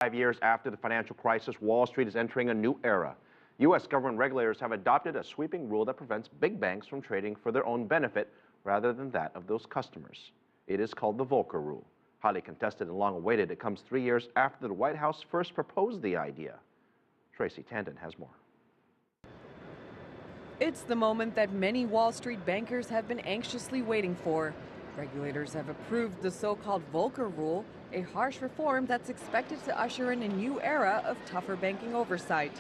5 years after the financial crisis, Wall Street is entering a new era. U.S. government regulators have adopted a sweeping rule that prevents big banks from trading for their own benefit rather than that of those customers. It is called the Volcker Rule. Highly contested and long awaited, it comes 3 years after the White House first proposed the idea. Shraysi Tandon has more. It's the moment that many Wall Street bankers have been anxiously waiting for. Regulators have approved the so-called Volcker Rule, a harsh reform that's expected to usher in a new era of tougher banking oversight.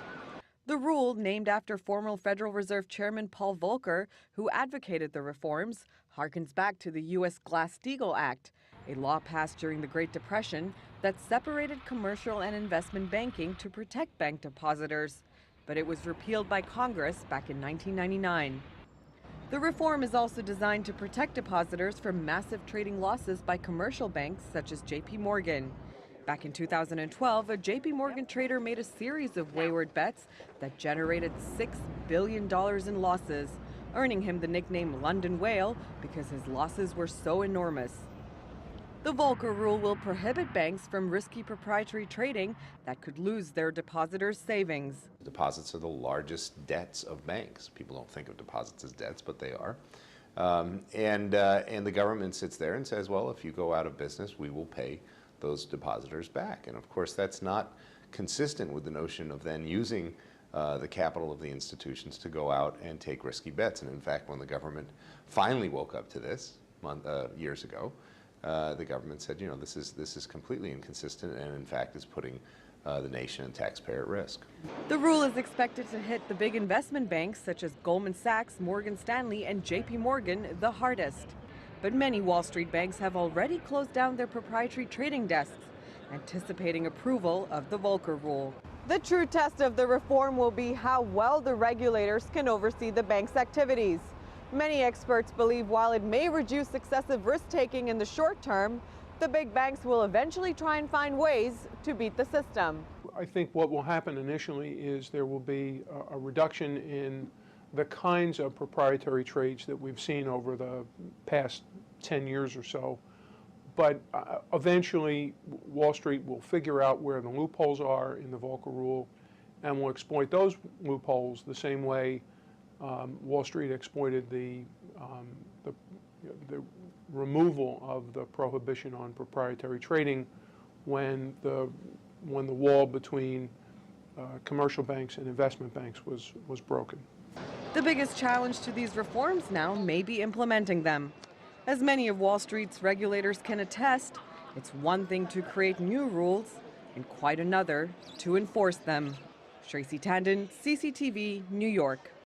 The rule, named after former Federal Reserve Chairman Paul Volcker, who advocated the reforms, harkens back to the U.S. Glass-Steagall Act, a law passed during the Great Depression that separated commercial and investment banking to protect bank depositors. But it was repealed by Congress back in 1999. The reform is also designed to protect depositors from massive trading losses by commercial banks such as J.P. Morgan. Back in 2012, a J.P. Morgan trader made a series of wayward bets that generated $6 billion in losses, earning him the nickname London Whale because his losses were so enormous. The Volcker Rule will prohibit banks from risky proprietary trading that could lose their depositors' savings. Deposits are the largest debts of banks. People don't think of deposits as debts, but they are. And the government sits there and says, well, if you go out of business, we will pay those depositors back. And of course, that's not consistent with the notion of then using the capital of the institutions to go out and take risky bets. And in fact, when the government finally woke up to this years ago, the government said, you know, this is completely inconsistent and in fact is putting the nation and taxpayer at risk. The rule is expected to hit the big investment banks such as Goldman Sachs, Morgan Stanley, and J.P. Morgan the hardest. But many Wall Street banks have already closed down their proprietary trading desks, anticipating approval of the Volcker Rule. The true test of the reform will be how well the regulators can oversee the bank's activities. Many experts believe while it may reduce excessive risk-taking in the short term, the big banks will eventually try and find ways to beat the system. I think what will happen initially is there will be a reduction in the kinds of proprietary trades that we've seen over the past 10 years or so. But eventually, Wall Street will figure out where the loopholes are in the Volcker Rule and will exploit those loopholes the same way Wall Street exploited the removal of the prohibition on proprietary trading when the wall between commercial banks and investment banks was broken. The biggest challenge to these reforms now may be implementing them. As many of Wall Street's regulators can attest, it's one thing to create new rules and quite another to enforce them. Shraysi Tandon, CCTV, New York.